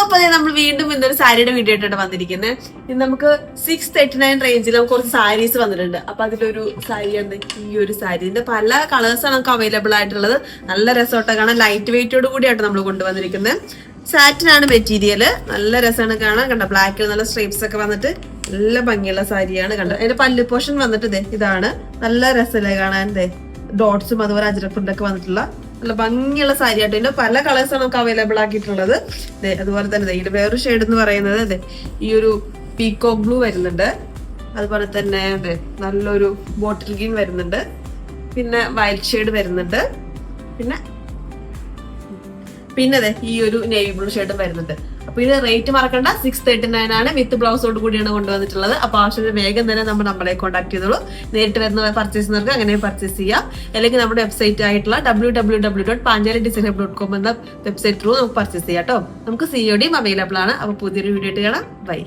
അപ്പൊ നമ്മൾ വീണ്ടും ഇന്നൊരു സാരിയുടെ വീഡിയോ ആയിട്ടാണ് വന്നിരിക്കുന്നത്. ഇന്ന് നമുക്ക് 639 റേഞ്ചിൽ നമുക്ക് കുറച്ച് സാരീസ് വന്നിട്ടുണ്ട്. അപ്പൊ അതിലൊരു സാരി ഉണ്ട്, ഈ ഒരു സാരി. ഇതിന്റെ പല കളേഴ്സാണ് നമുക്ക് അവൈലബിൾ ആയിട്ടുള്ളത്. നല്ല രസമായിട്ട് കാണാൻ, ലൈറ്റ് വെയിറ്റോട് കൂടിയായിട്ട് നമ്മൾ കൊണ്ടുവന്നിരിക്കുന്നത്. സാറ്റിനാണ് മെറ്റീരിയൽ, നല്ല രസമാണ് കാണാൻ. കണ്ട ബ്ലാക്കിൽ നല്ല സ്ട്രൈപ്സ് ഒക്കെ വന്നിട്ട് നല്ല ഭംഗിയുള്ള സാരിയാണ്. കണ്ട അതിന്റെ പല്ലു പോർഷൻ വന്നിട്ട് ഇതാണ്. നല്ല രസമല്ലേ കാണാൻ. ഡോട്ട്സും അതുപോലെ അജ്രക്കുണ്ടൊക്കെ വന്നിട്ടുള്ള നല്ല ഭംഗിയുള്ള സാരി ആയിട്ട്. ഇതിന്റെ പല കളേഴ്സാണ് നമുക്ക് അവൈലബിൾ ആക്കിയിട്ടുള്ളത്. അതുപോലെ തന്നെ ഇതിന്റെ വേറൊരു ഷെയ്ഡ് എന്ന് പറയുന്നത് ഈ ഒരു പീകോക്ക് ബ്ലൂ വരുന്നുണ്ട്. അതുപോലെ തന്നെ നല്ലൊരു ബോട്ടിൽ ഗ്രീൻ വരുന്നുണ്ട്. പിന്നെ വൈറ്റ് ഷെയ്ഡ് വരുന്നുണ്ട്. പിന്നെ ഈ ഒരു നേവി ബ്ലൂ ഷെയ്ഡും വരുന്നുണ്ട്. അപ്പൊ ഇത് റേറ്റ് മറക്കണ്ട, 639 ആണ്. വിത്ത് ബ്ലൗസോട് കൂടിയാണ് കൊണ്ടുവന്നിട്ടുള്ളത്. അപ്പൊ ആവശ്യം വേഗം തന്നെ നമ്മളെ കോൺടാക്ട് ചെയ്തോളൂ. നേരിട്ട് വരുന്ന പർച്ചേസ് ചെയ്യുന്നവർക്ക് അങ്ങനെ പർച്ചേസ് ചെയ്യാം. അല്ലെങ്കിൽ നമ്മുടെ വെബ്സൈറ്റ് ആയിട്ടുള്ള www.panjalidesigner.com എന്ന വെബ്സൈറ്റ് ത്രൂ നമുക്ക് പർച്ചേസ് ചെയ്യാം കേട്ടോ. നമുക്ക് COD അവൈലബിൾ ആണ്. അപ്പൊ പുതിയൊരു വീഡിയോ ആയിട്ട് കാണാം. ബൈ.